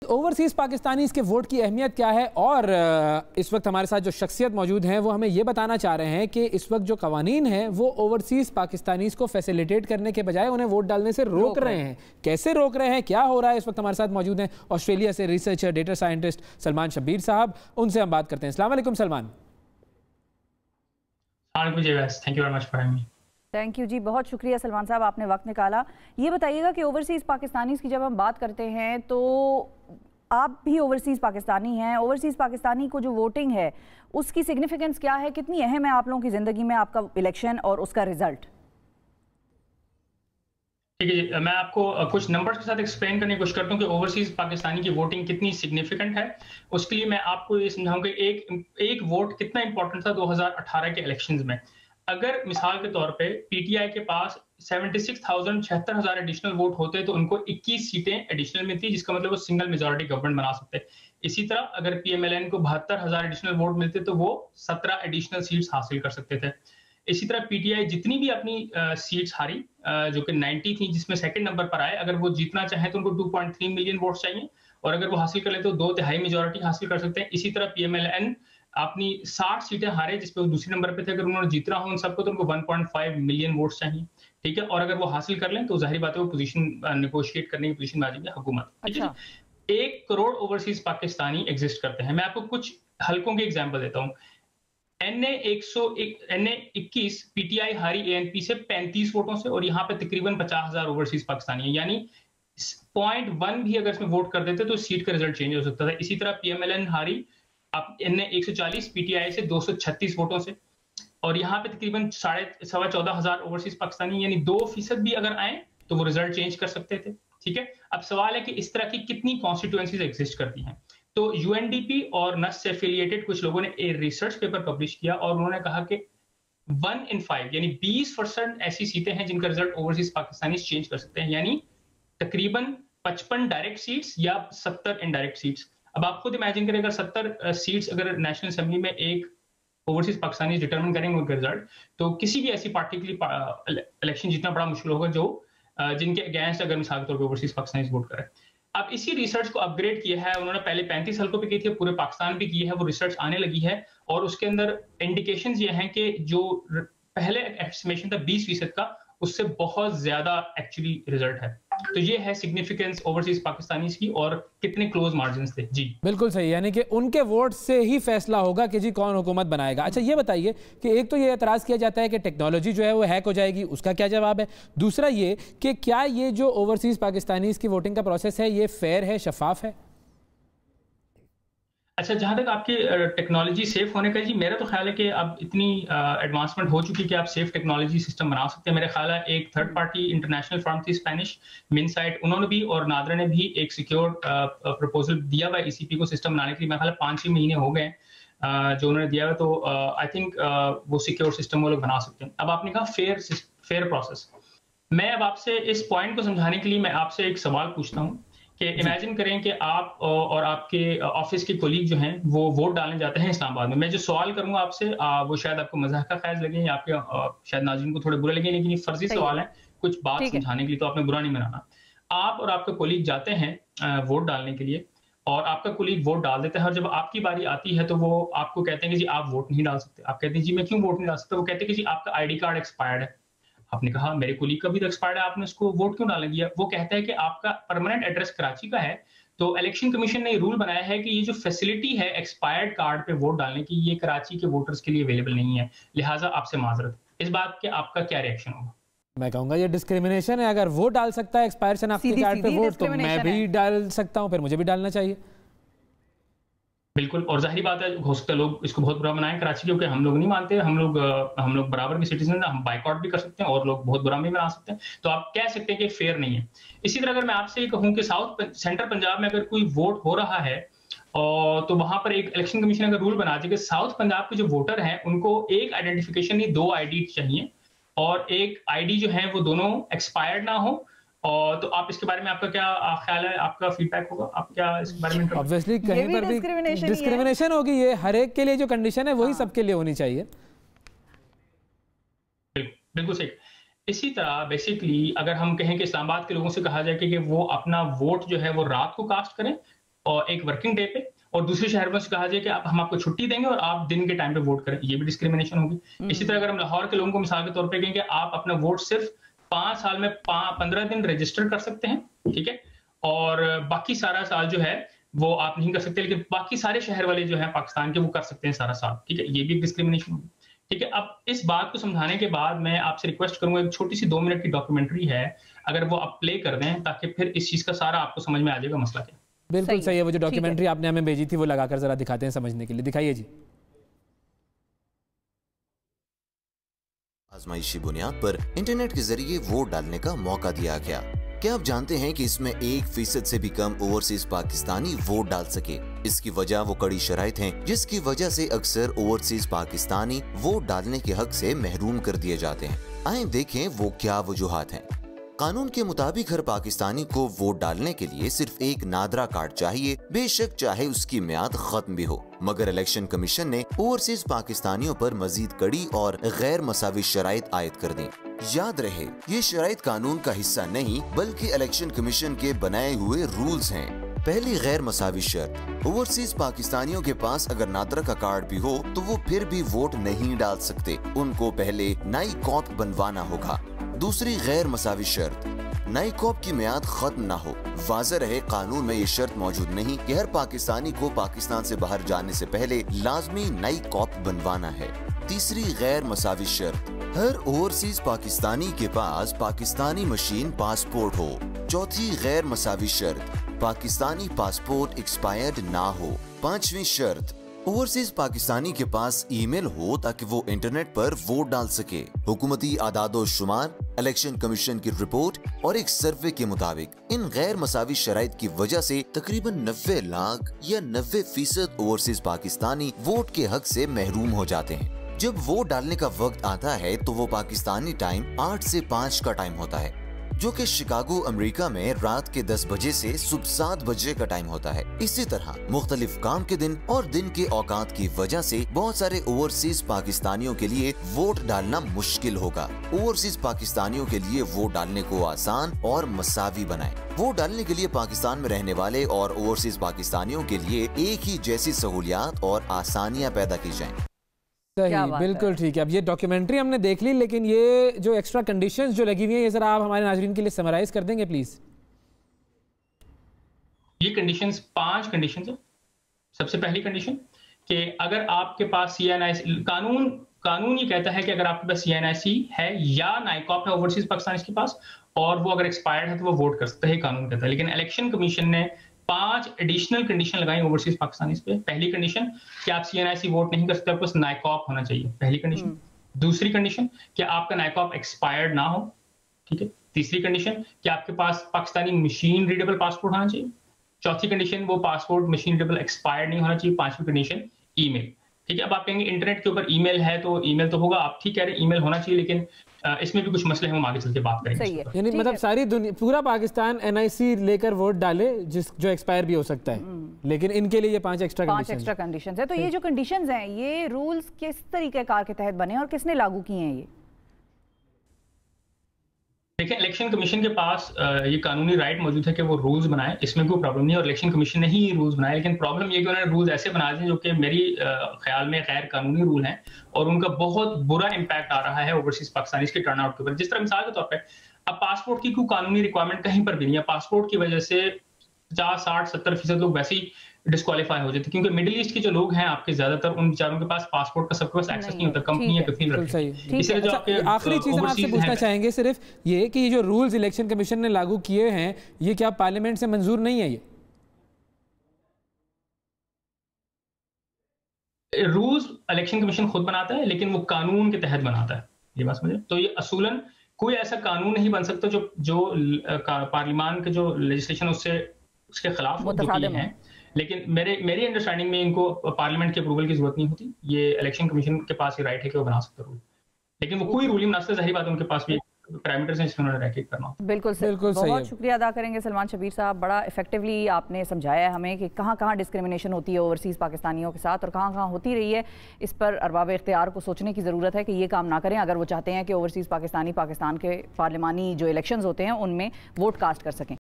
Overseas Pakistani के vote की अहमियत क्या है, और इस वक्त हमारे साथ जो शख्सियत मौजूद हैं वो हमें ये बताना चाह रहे हैं कि इस वक्त जो कवानीन हैं वो ओवरसीज पाकिस्तानी को फैसिलिटेट करने के बजाय उन्हें वोट डालने से रोक रहे हैं। कैसे रोक रहे हैं, क्या हो रहा है, इस वक्त हमारे साथ मौजूद हैं ऑस्ट्रेलिया से researcher data scientist Salman Shabbir साहब। उनसे हम बात करते हैं। अस्सलाम वालेकुम Salman. Thank you very much for having me. Thank you जी, बहुत शुक्रिया सलमान साहब, आपने वक्त निकाला। ये बताइएगा कि ओवरसीज़ पाकिस्तानीज़ की जब हम बात करते हैं तो आप भी ओवरसीज़ पाकिस्तानी हैं, ओवरसीज़ पाकिस्तानी को जो वोटिंग है उसकी सिग्निफिकेंस क्या है, कितनी अहम है आप लोगों की ज़िंदगी में आपका इलेक्शन और उसका रिजल्ट? ठीक है जी, मैं आपको कुछ नंबर्स के साथ एक्सप्लेन करने की कोशिश करता हूँ कि ओवरसीज पाकिस्तानी की वोटिंग कितनी सिग्निफिकेंट है। उसके लिए मैं आपको ये समझाऊंगा एक वोट कितना इंपॉर्टेंट था 2018 के इलेक्शंस में। अगर मिसाल के तौर पे पीटीआई के पास 76,000 एडिशनल वोट होते तो उनको 21 सीटें एडिशनल मिलती, जिसका मतलब वो सिंगल मेजॉरिटी गवर्नमेंट बना सकते। इसी तरह अगर पीएमएलएन को 72,000 एडिशनल वोट मिलते तो वो 17 एडिशनल सीट्स हासिल कर सकते थे। इसी तरह पीटीआई जितनी भी अपनी सीट्स हारी, जो कि 90 थी, जिसमें सेकंड नंबर पर आए, अगर वो जीतना चाहे तो उनको 2.3 मिलियन वोट चाहिए, और अगर वो हासिल कर ले तो 2/3 मेजॉरिटी हासिल कर सकते हैं। इसी तरह पीएमएलएन अपनी 60 सीटें हारे जिसपे वो दूसरे नंबर पे थे, अगर उन्होंने जीतना हो उन सबको तो उनको 1.5 मिलियन वोट्स चाहिए। ठीक है, और अगर वो हासिल कर लें तो जाहिर बात है वो पोजीशन नेगोशिएट करने की पोजीशन में आ जाएगी हुकूमत। अच्छा। 1 करोड़ ओवरसीज पाकिस्तानी एग्जिस्ट करते हैं। मैं आपको कुछ हल्कों के एग्जाम्पल देता हूँ। NA21 पीटीआई हारी एएनपी से 35 वोटों से, और यहाँ पे तकरीबन 50,000 ओवरसीज पाकिस्तानी है, यानी 0.1 भी अगर इसमें वोट कर देते तो सीट का रिजल्ट चेंज हो सकता था। इसी तरह पीएमएलएन हारी अब NA140 पीटीआई से 236 वोटों से, और यहाँ पे तकरीबन 14,500 ओवरसीज पाकिस्तानी, यानी 2% भी अगर आए तो वो रिजल्ट चेंज कर सकते थे। ठीक है, अब सवाल है कि इस तरह की कितनी कॉन्स्टिट्यूएंसीज एग्जिस्ट करती हैं। तो यूएनडीपी और नस से एफिलिएटेड कुछ लोगों ने एक रिसर्च पेपर पब्लिश किया और उन्होंने कहा कि 1 in 5 यानी 20% ऐसी सीटें हैं जिनका रिजल्ट ओवरसीज पाकिस्तानी चेंज कर सकते हैं, यानी तकरीबन 55 डायरेक्ट सीट्स या 70 इनडायरेक्ट सीट्स। अब आप खुद इमेजिन करें, अगर 70 सीट्स अगर नेशनल असेंबली में एक ओवरसीज पाकिस्तानी डिटरमिन करेंगे उनका रिजल्ट, तो किसी भी ऐसी पार्टी के लिए इलेक्शन जीतना बड़ा मुश्किल होगा जो जिनके अगेंस्ट अगर मिसाल के तौर पर ओवरसीज पाकिस्तानी वोट करें। अब इसी रिसर्च को अपग्रेड किया है उन्होंने, पहले 35 हल्कों पे की थी, पूरे पाकिस्तान पे की है, वो रिसर्च आने लगी है, और उसके अंदर इंडिकेशंस ये हैं कि जो पहले एस्टिमेशन था 20% का, उससे बहुत ज्यादा एक्चुअली रिजल्ट है। तो ये है सिग्निफिकेंस ओवरसीज पाकिस्तानी की और कितने क्लोज मार्जिन थे। जी बिल्कुल सही, यानी कि उनके वोट से ही फैसला होगा कि जी कौन हुकूमत बनाएगा। अच्छा ये बताइए कि एक तो ये एतराज़ किया जाता है कि टेक्नोलॉजी जो है वो हैक हो जाएगी, उसका क्या जवाब है? दूसरा ये कि क्या ये जो ओवरसीज पाकिस्तानी की वोटिंग का प्रोसेस है ये फेयर है, शफाफ है? अच्छा, जहां तक आपकी टेक्नोलॉजी सेफ होने का, जी मेरा तो ख्याल है कि अब इतनी एडवांसमेंट हो चुकी है कि आप सेफ टेक्नोलॉजी सिस्टम बना सकते हैं। मेरा ख्याल है एक थर्ड पार्टी इंटरनेशनल फर्म थी स्पेनिश मिनसाइट, उन्होंने भी और नादरा ने भी एक सिक्योर प्रपोजल दिया हुआ ईसीपी को सिस्टम बनाने के लिए। मेरा ख्याल है 5-6 महीने हो गए जो उन्होंने दिया हुआ, तो आई थिंक वो सिक्योर सिस्टम वो लोग बना सकते हैं। अब आपने कहा फेयर प्रोसेस, मैं अब आपसे इस पॉइंट को समझाने के लिए मैं आपसे एक सवाल पूछता हूँ कि इमेजिन करें कि आप और आपके ऑफिस के कोलीग जो हैं वो वोट डालने जाते हैं इस्लामाबाद में। मैं जो सवाल करूंगा आपसे वो शायद आपको मजाक का ख्याल लगे या आपके शायद नाज़रीन को थोड़े बुरे लगे, लेकिन ये फर्जी सवाल है, कुछ बात समझाने के लिए, तो आपने बुरा नहीं मनाना। आप और आपके कोलीग जाते हैं वोट डालने के लिए, और आपका कोलीग वोट डाल देता है, और जब आपकी बारी आती है तो वो आपको कहते हैं कि जी आप वोट नहीं डाल सकते। आप कहते हैं जी मैं क्यों वोट नहीं डाल सकता? वो कहते हैं कि जी आपका आईडी कार्ड एक्सपायर्ड है। आपने कहा मेरे कुलीग का भी तो एक्सपायर्ड है, आपने उसको वोट क्यों डालने दिया? वो कहता है कि आपका परमानेंट एड्रेस कराची का है, तो इलेक्शन कमीशन ने रूल बनाया है कि ये जो फैसिलिटी है एक्सपायर्ड कार्ड पे वोट डालने की, ये कराची के वोटर्स के लिए अवेलेबल नहीं है, लिहाजा आपसे माजरत। इस बात के आपका क्या रिएक्शन होगा? मैं कहूंगा ये डिस्क्रिमिनेशन है। अगर वो डाल सकता है एक्सपायर शनाख्ती कार्ड पे वोट, तो मैं भी डाल सकता हूं, फिर मुझे भी डालना चाहिए। बिल्कुल, और जाहिर बात है हो सकता है लोग इसको बहुत बुरा बनाएं कराची, क्योंकि हम लोग नहीं मानते, हम लोग बराबर के सिटीजन हैं, हम बाइकआउट भी कर सकते हैं और लोग बहुत बुरा भी बना सकते हैं। तो आप कह सकते हैं कि फेयर नहीं है। इसी तरह अगर मैं आपसे ये कहूं कि सेंट्रल पंजाब में अगर कोई वोट हो रहा है, और तो वहां पर एक इलेक्शन कमीशन का रूल बना दिया कि साउथ पंजाब के जो वोटर हैं उनको एक आइडेंटिफिकेशन नहीं 2 आईडी चाहिए, और एक आईडी जो है वो दोनों एक्सपायर्ड ना हो। और तो आप इसके बारे में आपका क्या ख्याल है, आपका फीडबैक होगा, आप क्या इस बारे में? ऑब्वियसली कहीं पर भी डिस्क्रिमिनेशन होगी, ये हर एक के लिए जो कंडीशन है वही सबके लिए होनी चाहिए। बिल्कुल सही। इसी तरह बेसिकली अगर हम कहें कि इस्लामाबाद के लोगों से कहा जाए कि वो अपना वोट जो है वो रात को कास्ट करें, और एक वर्किंग डे पे, और दूसरे शहर में कहा जाए कि हम आपको छुट्टी देंगे और आप दिन के टाइम पे वोट करें, ये भी डिस्क्रिमिनेशन होगी। इसी तरह अगर हम लाहौर के लोगों को मिसाल के तौर पे कहें कि आप अपना वोट सिर्फ 5 साल में 15 दिन रजिस्टर कर सकते हैं, ठीक है, और बाकी सारा साल जो है वो आप नहीं कर सकते, लेकिन बाकी सारे शहर वाले जो है पाकिस्तान के वो कर सकते हैं सारा साल, ठीक है, ये भी डिस्क्रिमिनेशन होगी। ठीक है, अब इस बात को समझाने के बाद मैं आपसे रिक्वेस्ट करूंगा, एक छोटी सी 2 मिनट की डॉक्यूमेंट्री है, अगर वो आप प्ले कर दें ताकि फिर इस चीज का सारा आपको समझ में आ जाएगा मसला क्या। बिल्कुल सही है, वो जो डॉक्यूमेंट्री आपने हमें भेजी थी वो लगाकर जरा दिखाते हैं समझने के लिए, दिखाइए जी। आजमाइशी बुनियाद पर इंटरनेट के जरिए वोट डालने का मौका दिया गया। क्या आप जानते हैं कि इसमें 1% से भी कम ओवरसीज पाकिस्तानी वोट डाल सके? इसकी वजह वो कड़ी शराइत हैं जिसकी वजह से अक्सर ओवरसीज पाकिस्तानी वोट डालने के हक से महरूम कर दिए जाते हैं। आइए देखें वो क्या वजूहात हैं। कानून के मुताबिक हर पाकिस्तानी को वोट डालने के लिए सिर्फ एक नादरा कार्ड चाहिए, बेशक चाहे उसकी मियाद खत्म भी हो। मगर इलेक्शन कमीशन ने ओवरसीज पाकिस्तानियों पर मजीद कड़ी और गैर मसावी शराइत आयद कर दी। याद रहे, ये शराइत कानून का हिस्सा नहीं बल्कि इलेक्शन कमीशन के बनाए हुए रूल्स हैं। पहली गैर मसावी शर्त, ओवरसीज पाकिस्तानियों के पास अगर नादरा का कार्ड भी हो तो वो फिर भी वोट नहीं डाल सकते, उनको पहले नई कॉप बनवाना होगा। दूसरी गैर मसावी शर्त, नई कॉप की मियाद खत्म ना हो। वाज़ेह रहे, कानून में ये शर्त मौजूद नहीं कि हर पाकिस्तानी को पाकिस्तान से बाहर जाने से पहले लाजमी नई कॉप बनवाना है। तीसरी गैर मसावी शर्त, हर ओवरसीज पाकिस्तानी के पास पाकिस्तानी मशीन पासपोर्ट हो। चौथी गैर मसावी शर्त, पाकिस्तानी पासपोर्ट एक्सपायर्ड ना हो। पांचवी शर्त, ओवरसीज पाकिस्तानी के पास ईमेल हो ताकि वो इंटरनेट पर वोट डाल सके। हुकूमती आदादो शुमार, इलेक्शन कमीशन की रिपोर्ट और एक सर्वे के मुताबिक इन गैर मसावी शराइत की वजह से तकरीबन 90 लाख या 90% ओवरसीज पाकिस्तानी वोट के हक से महरूम हो जाते हैं। जब वोट डालने का वक्त आता है तो वो पाकिस्तानी टाइम 8 से 5 का टाइम होता है, जो कि शिकागो अमेरिका में रात के 10 बजे से सुबह 7 बजे का टाइम होता है। इसी तरह मुख्तलिफ काम के दिन और दिन के औकात की वजह से बहुत सारे ओवरसीज पाकिस्तानियों के लिए वोट डालना मुश्किल होगा। ओवरसीज पाकिस्तानियों के लिए वोट डालने को आसान और मसावी बनाएं। वोट डालने के लिए पाकिस्तान में रहने वाले और ओवरसीज पाकिस्तानियों के लिए एक ही जैसी सहूलियात और आसानियाँ पैदा की जाएं। सही, बिल्कुल ठीक है। अब ये डॉक्यूमेंट्री हमने देख ली, लेकिन ये जो एक्स्ट्रा कंडीशंस जो लगी हुई हैं, ये जरा आप हमारे नाज़रीन के लिए समराइज कर देंगे प्लीज। ये कंडीशंस 5 कंडीशंस है। सबसे पहली कंडीशन कि अगर आपके पास CNIC, कानून ये कहता है कि अगर आपके पास CNIC है या नाइकॉप है ओवरसीज पाकिस्तान के पास और वो अगर एक्सपायर्ड है तो वो वोट कर सकता है, कानून कहता है। लेकिन इलेक्शन कमीशन ने 5 एडिशनल कंडीशन लगाई ओवरसीज पाकिस्तानी पे। पहली कंडीशन कि आप CNIC वोट नहीं कर सकते, आपके पास नाइकॉप होना चाहिए, पहली कंडीशन। दूसरी कंडीशन कि आपका नाइकॉप एक्सपायर्ड ना हो, ठीक है। तीसरी कंडीशन कि आपके पास पाकिस्तानी मशीन रीडेबल पासपोर्ट होना चाहिए। चौथी कंडीशन वो पासपोर्ट मशीन रीडेबल एक्सपायर्ड नहीं होना चाहिए। पांचवी कंडीशन ईमेल, ठीक है। अब आप कहेंगे इंटरनेट के ऊपर ईमेल है तो ईमेल तो होगा, आप ठीक कह रहे हैं, ईमेल होना चाहिए, लेकिन इसमें भी कुछ मसले हैं, हम आगे चल के बात करेंगे। यानी मतलब सारी दुनिया, पूरा पाकिस्तान NIC लेकर वोट डाले जो एक्सपायर भी हो सकता है, लेकिन इनके लिए ये 5 एक्स्ट्रा कंडीशंस है। तो ये जो कंडीशंस हैं, ये रूल्स किस तरीके कार के तहत बने और किसने लागू किए हैं? ये देखिए, इलेक्शन कमीशन के पास ये कानूनी राइट मौजूद है कि वो रूल्स बनाए, इसमें कोई प्रॉब्लम नहीं है और इलेक्शन कमीशन ने ही ये रूल्स बनाए। लेकिन प्रॉब्लम ये कि उन्होंने रूल्स ऐसे बना दिए जो कि मेरी ख्याल में गैर कानूनी रूल हैं और उनका बहुत बुरा इम्पैक्ट आ रहा है ओवरसीज पाकिस्तानी के टर्नआउट के ऊपर। जिस तरह मिसाल के तौर पर अब पासपोर्ट की कोई कानूनी रिक्वायरमेंट कहीं पर भी नहीं है। पासपोर्ट की वजह से 50, 60, 70% लोग वैसे ही डिस्क्वालीफाई हो जाते, क्योंकि मिडिल ईस्ट के जो लोग हैं आपके ज्यादातर, उन बेचारों के पास पासपोर्ट का सबके पास एक्सेस नहीं होता, कंपनी या कफील रखती है। इसलिए जो आपके आखिरी चीज हम आपसे पूछना चाहेंगे सिर्फ ये कि ये जो रूल्स इलेक्शन कमीशन ने लागू किए हैं, ये क्या पार्लियामेंट से मंजूर नहीं है? ये रूल्स इलेक्शन कमीशन खुद बनाता है, लेकिन वो कानून के तहत बनाता है, ये बात समझे। तो ये असूलन कोई ऐसा कानून नहीं बन सकता जो पार्लियामान के जो लेजिस्लेशन उसके खिलाफ है। लेकिन मेरी अंडरस्टैंडिंग में इनको पार्लियामेंट के अप्रूवल की जरूरत नहीं होती, ये इलेक्शन कमीशन के पास ये राइट है कि वो बना सकते रूल, लेकिन वो कोई रूल ही बना सकते। जाहिर बात है उनके पास भी पैरामीटर्स हैं जिसमें उन्होंने रैकेट करना। बिल्कुल बहुत शुक्रिया अदा करेंगे सलमान शबीर साहब, बड़ा इफेक्टिवली आपने समझाया हमें कि कहाँ कहाँ डिस्क्रिमिनेशन होती है ओवरसीज़ पाकिस्तानियों के साथ और कहाँ कहाँ होती रही है। इस पर अरबाब इख्तियार को सोचने की ज़रूरत है कि ये काम ना करें अगर वो चाहते हैं कि ओवरसीज़ पाकिस्तानी पाकिस्तान के पार्लिमानी जो इलेक्शंस होते हैं उनमें वोट कास्ट कर सकें।